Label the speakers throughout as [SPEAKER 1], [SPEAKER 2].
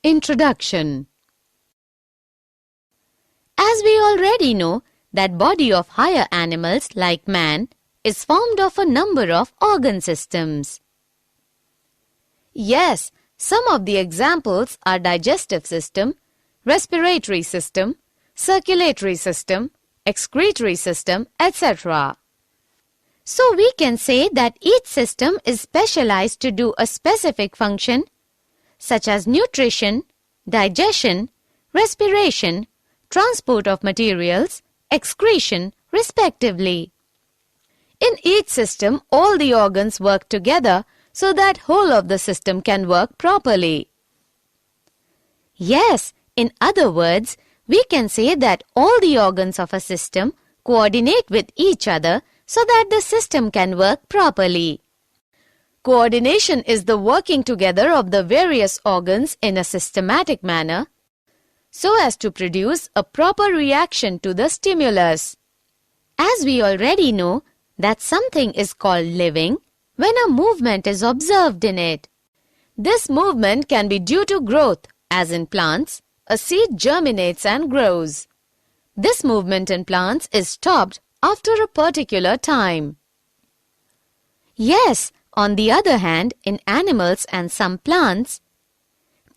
[SPEAKER 1] Introduction. As we already know, that body of higher animals like man is formed of a number of organ systems. Yes, some of the examples are digestive system, respiratory system, circulatory system, excretory system, etc. So we can say that each system is specialized to do a specific function such as nutrition, digestion, respiration, transport of materials, excretion, respectively. In each system, all the organs work together so that whole of the system can work properly. Yes, in other words, we can say that all the organs of a system coordinate with each other so that the system can work properly. Coordination is the working together of the various organs in a systematic manner so as to produce a proper reaction to the stimulus. As we already know that something is called living when a movement is observed in it. This movement can be due to growth, as in plants, a seed germinates and grows. This movement in plants is stopped after a particular time. Yes, on the other hand, in animals and some plants,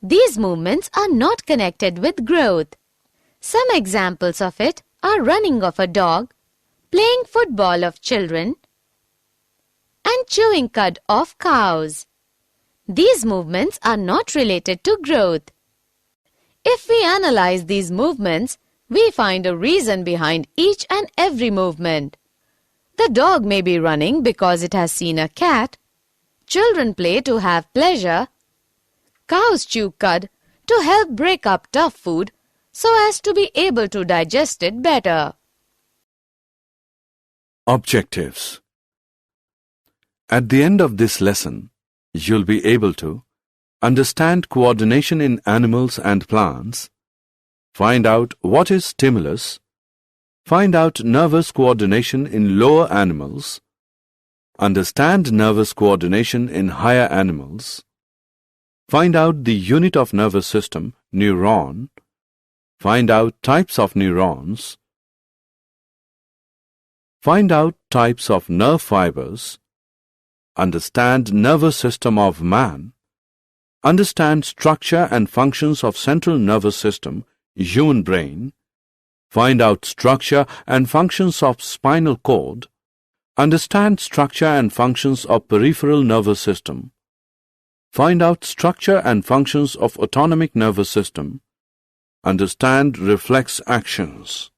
[SPEAKER 1] these movements are not connected with growth. Some examples of it are running of a dog, playing football of children, and chewing cud of cows. These movements are not related to growth. If we analyze these movements, we find a reason behind each and every movement. The dog may be running because it has seen a cat. Children play to have pleasure. Cows chew cud to help break up tough food so as to be able to digest it better.
[SPEAKER 2] Objectives. At the end of this lesson, you'll be able to understand coordination in animals and plants, find out what is stimulus, find out nervous coordination in lower animals, understand nervous coordination in higher animals, find out the unit of nervous system, neuron, find out types of neurons, find out types of nerve fibers, understand nervous system of man, understand structure and functions of central nervous system, human brain, find out structure and functions of spinal cord, understand structure and functions of peripheral nervous system, find out structure and functions of autonomic nervous system, understand reflex actions.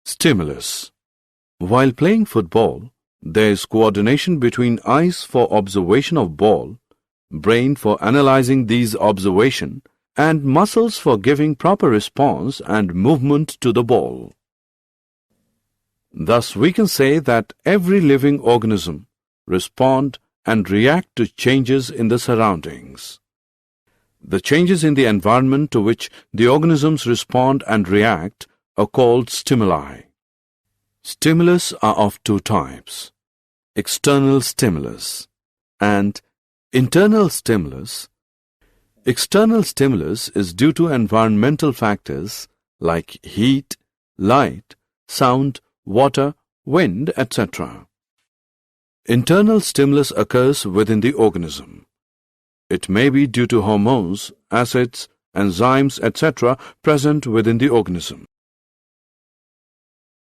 [SPEAKER 2] Stimulus. While playing football, there is coordination between eyes for observation of ball, brain for analyzing these observation, and muscles for giving proper response and movement to the ball. Thus, we can say that every living organism respond and react to changes in the surroundings. The changes in the environment to which the organisms respond and react are called stimuli. Stimulus are of two types: external stimulus and internal stimulus. External stimulus is due to environmental factors like heat, light, sound, water, wind, etc. Internal stimulus occurs within the organism. It may be due to hormones, acids, enzymes, etc. present within the organism.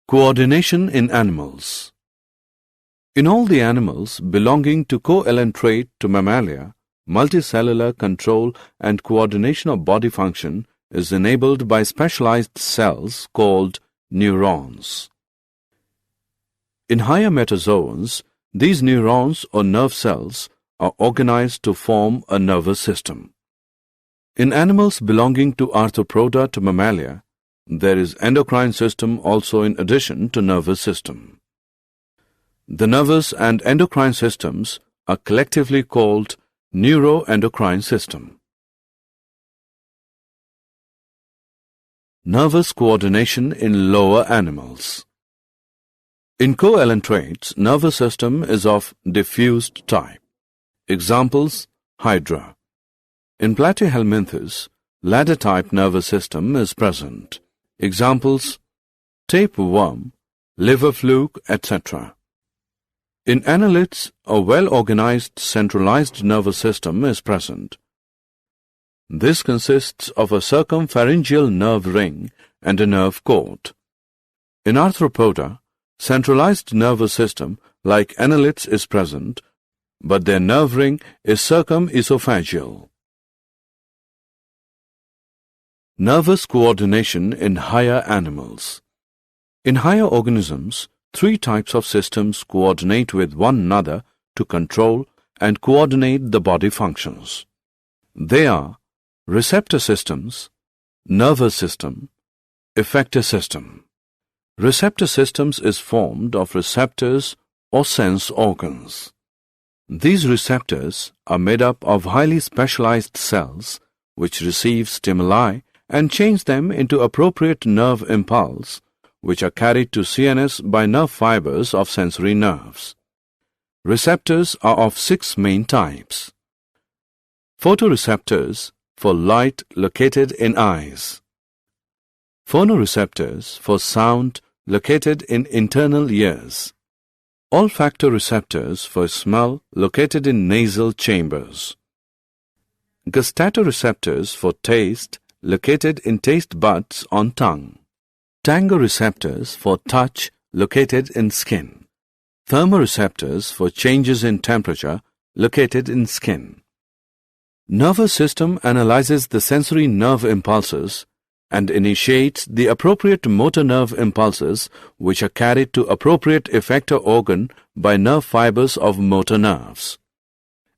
[SPEAKER 2] Coordination in animals. In all the animals belonging to coelenterate to Mammalia, multicellular control and coordination of body function is enabled by specialized cells called neurons. In higher metazoans, these neurons or nerve cells are organized to form a nervous system. In animals belonging to Arthropoda to Mammalia, there is endocrine system also in addition to nervous system. The nervous and endocrine systems are collectively called neuroendocrine system. Nervous coordination in lower animals. In coelentrates, nervous system is of diffused type. Examples: hydra. In Platyhelminthes, ladder-type nervous system is present. Examples: tapeworm, liver fluke, etc. In annelids, a well-organized centralized nervous system is present. This consists of a circumpharyngeal nerve ring and a nerve cord. In Arthropoda, centralized nervous system like annelids is present, but their nerve ring is circumesophageal. Nervous coordination in higher animals. In higher organisms, three types of systems coordinate with one another to control and coordinate the body functions. They are receptor systems, nervous system, effector system. Receptor systems is formed of receptors or sense organs. These receptors are made up of highly specialized cells which receive stimuli and change them into appropriate nerve impulse, which are carried to CNS by nerve fibers of sensory nerves. Receptors are of 6 main types. Photoreceptors for light located in eyes. Phonoreceptors for sound located in internal ears. Olfactoreceptors for smell located in nasal chambers. Gustatoreceptors for taste located in taste buds on tongue. Tangoreceptors for touch located in skin. Thermoreceptors for changes in temperature located in skin. Nervous system analyzes the sensory nerve impulses and initiates the appropriate motor nerve impulses which are carried to appropriate effector organ by nerve fibers of motor nerves.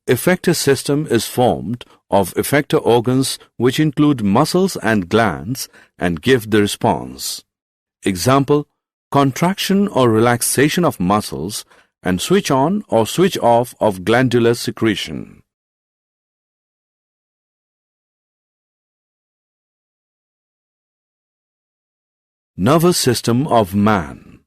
[SPEAKER 2] Effector system is formed of effector organs which include muscles and glands and give the response. Example: contraction or relaxation of muscles and switch on or switch off of glandular secretion. Nervous system of man.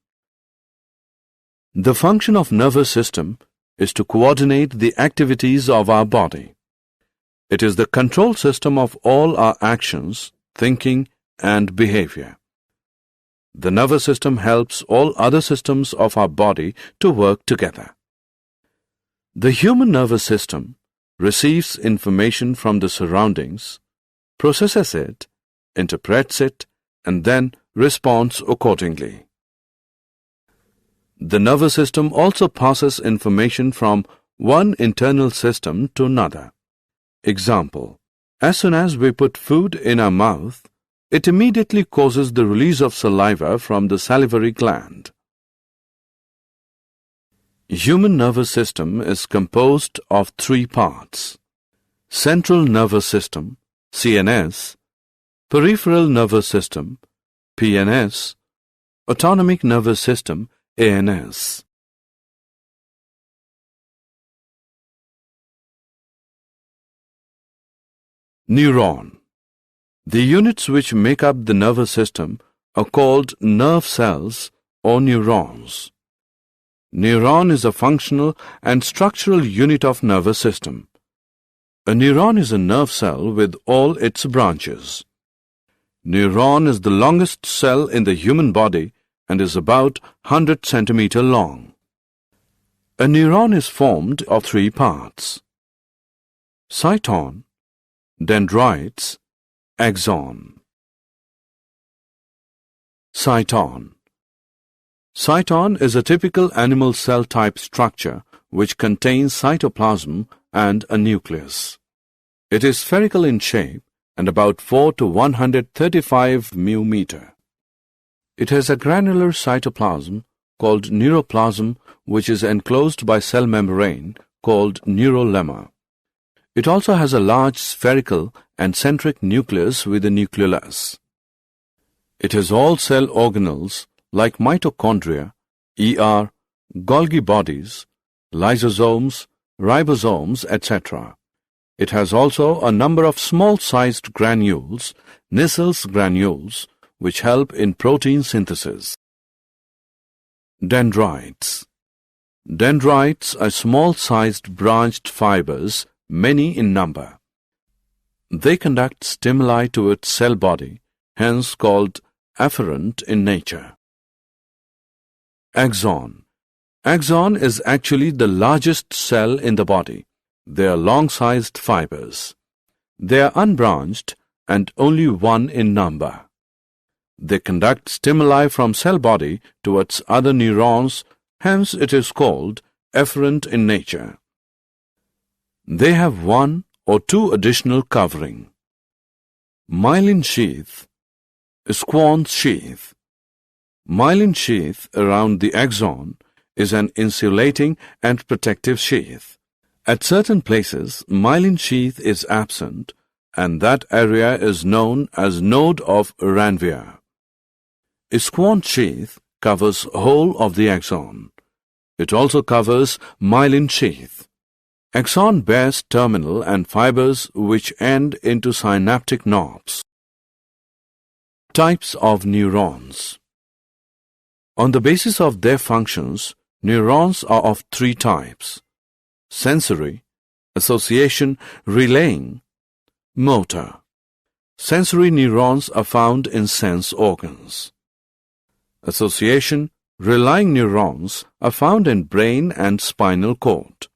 [SPEAKER 2] The function of nervous system is to coordinate the activities of our body. It is the control system of all our actions, thinking, and behavior. The nervous system helps all other systems of our body to work together. The human nervous system receives information from the surroundings, processes it, interprets it, and then responds accordingly. The nervous system also passes information from one internal system to another. Example: as soon as we put food in our mouth, it immediately causes the release of saliva from the salivary gland. Human nervous system is composed of 3 parts: central nervous system, CNS, peripheral nervous system, PNS, autonomic nervous system, ANS. Neuron. The units which make up the nervous system are called nerve cells or neurons. Neuron is a functional and structural unit of nervous system. A neuron is a nerve cell with all its branches. Neuron is the longest cell in the human body and is about 100 cm long. A neuron is formed of 3 parts: cyton, dendrites, axon. Cyton. Cyton is a typical animal cell type structure which contains cytoplasm and a nucleus. It is spherical in shape and about 4 to 135 μm. It has a granular cytoplasm called neuroplasm which is enclosed by cell membrane called neurolemma. It also has a large spherical and centric nucleus with a nucleolus. It has all cell organelles like mitochondria, ER, Golgi bodies, lysosomes, ribosomes, etc. It has also a number of small-sized granules, Nissel's granules, which help in protein synthesis. Dendrites. Dendrites are small-sized branched fibers, many in number. They conduct stimuli to its cell body, hence called afferent in nature. Axon. Axon is actually the largest cell in the body. They are long-sized fibers. They are unbranched and only one in number. They conduct stimuli from cell body towards other neurons, hence it is called efferent in nature. They have one or two additional covering. Myelin sheath, Schwann sheath. Myelin sheath around the axon is an insulating and protective sheath. At certain places, myelin sheath is absent, and that area is known as node of Ranvier. Schwann sheath covers whole of the axon. It also covers myelin sheath. Axon bears terminal and fibers which end into synaptic knobs. Types of neurons. On the basis of their functions, neurons are of three types: sensory, association, relaying, motor. Sensory neurons are found in sense organs. Association, relaying neurons are found in brain and spinal cord.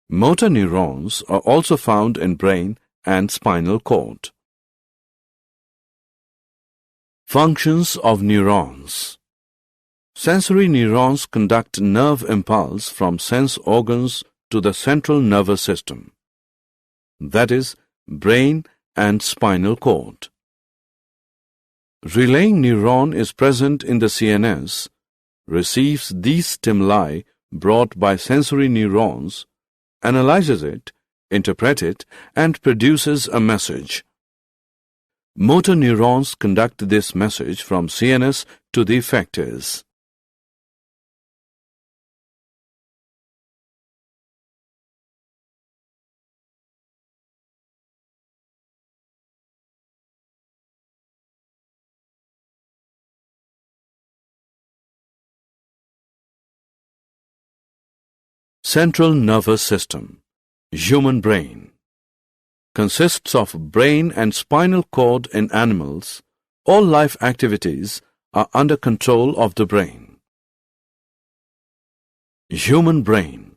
[SPEAKER 2] Motor neurons are also found in brain and spinal cord. Functions of neurons. Sensory neurons conduct nerve impulse from sense organs to the central nervous system, that is, brain and spinal cord. Relaying neuron is present in the CNS, receives these stimuli brought by sensory neurons, analyzes it, interprets it, and produces a message. Motor neurons conduct this message from CNS to the effectors. Central nervous system, human brain, consists of brain and spinal cord in animals. All life activities are under control of the brain. Human brain.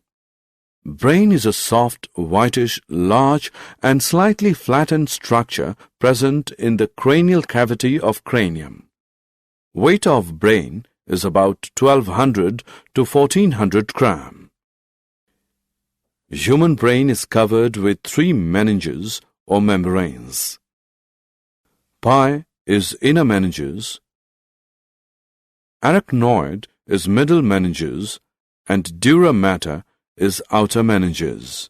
[SPEAKER 2] Brain is a soft, whitish, large and slightly flattened structure present in the cranial cavity of cranium. Weight of brain is about 1200 to 1400 grams. Human brain is covered with three meninges or membranes. Pie is inner meninges, arachnoid is middle meninges, and dura mater is outer meninges.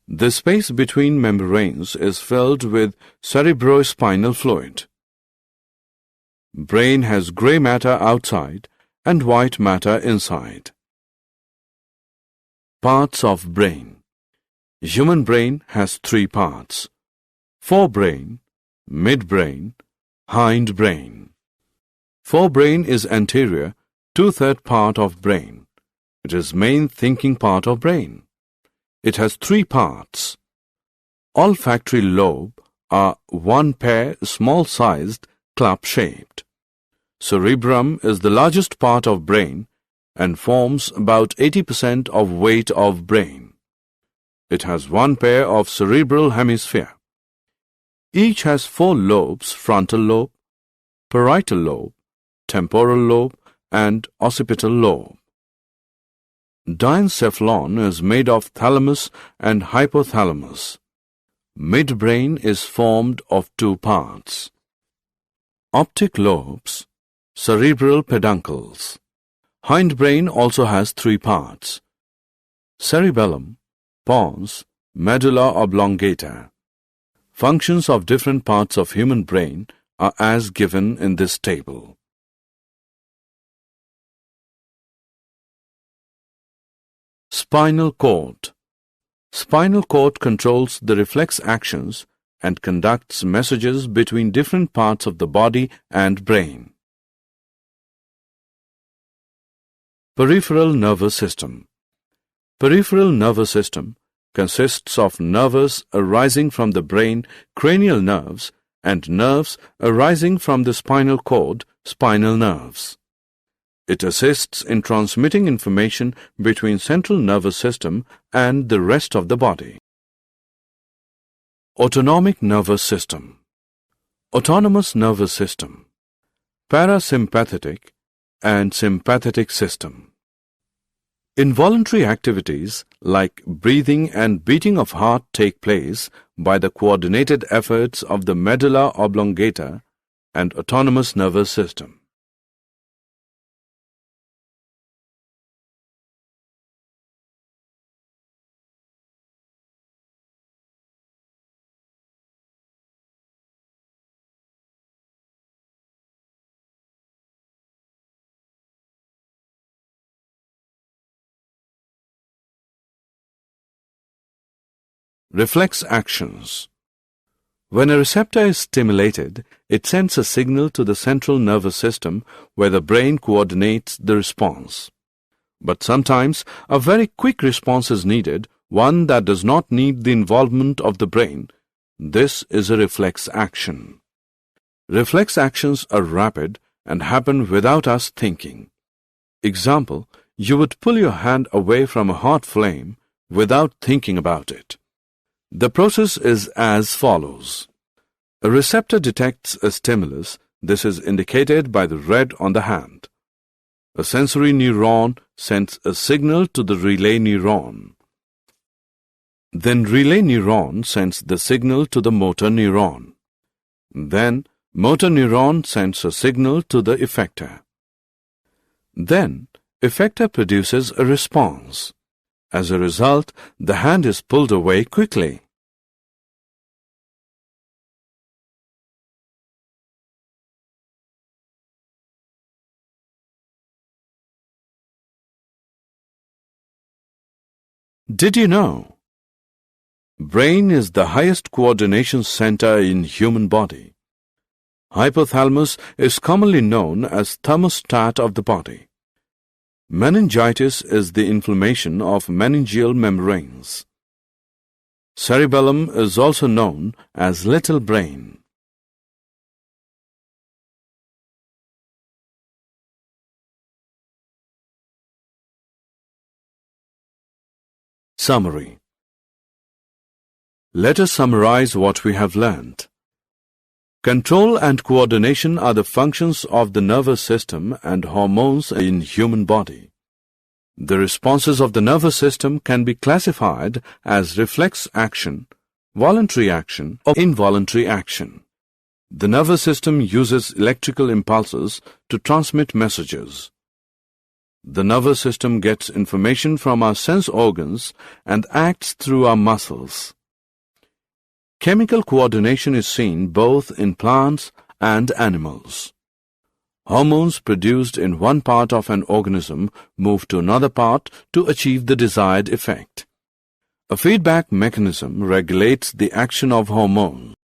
[SPEAKER 2] The space between membranes is filled with cerebrospinal fluid. Brain has grey matter outside and white matter inside. Parts of brain. Human brain has three parts: forebrain, midbrain, hindbrain. Forebrain is anterior, two-third part of brain. It is main thinking part of brain. It has three parts. Olfactory lobe are one pair, small-sized, club-shaped. Cerebrum is the largest part of brain and forms about 80% of weight of brain. It has one pair of cerebral hemisphere. Each has four lobes: frontal lobe, parietal lobe, temporal lobe, and occipital lobe. Diencephalon is made of thalamus and hypothalamus. Midbrain is formed of two parts. Optic lobes, cerebral peduncles. Hindbrain also has three parts: cerebellum, pons, medulla oblongata. Functions of different parts of human brain are as given in this table. Spinal cord. Spinal cord controls the reflex actions and conducts messages between different parts of the body and brain. Peripheral nervous system. Peripheral nervous system consists of nerves arising from the brain, cranial nerves, and nerves arising from the spinal cord, spinal nerves. It assists in transmitting information between central nervous system and the rest of the body. Autonomic nervous system. Autonomous nervous system. Parasympathetic and sympathetic system. Involuntary activities like breathing and beating of heart take place by the coordinated efforts of the medulla oblongata and autonomous nervous system. Reflex actions. When a receptor is stimulated, it sends a signal to the central nervous system where the brain coordinates the response. But sometimes a very quick response is needed, one that does not need the involvement of the brain. This is a reflex action. Reflex actions are rapid and happen without us thinking. Example, you would pull your hand away from a hot flame without thinking about it. The process is as follows. A receptor detects a stimulus. This is indicated by the red on the hand. A sensory neuron sends a signal to the relay neuron. Then relay neuron sends the signal to the motor neuron. Then motor neuron sends a signal to the effector. Then effector produces a response. As a result, the hand is pulled away quickly. Did you know? Brain is the highest coordination center in human body. Hypothalamus is commonly known as thermostat of the body. Meningitis is the inflammation of meningeal membranes. Cerebellum is also known as little brain. Summary. Let us summarize what we have learned. Control and coordination are the functions of the nervous system and hormones in human body. The responses of the nervous system can be classified as reflex action, voluntary action, or involuntary action. The nervous system uses electrical impulses to transmit messages. The nervous system gets information from our sense organs and acts through our muscles. Chemical coordination is seen both in plants and animals. Hormones produced in one part of an organism move to another part to achieve the desired effect. A feedback mechanism regulates the action of hormones.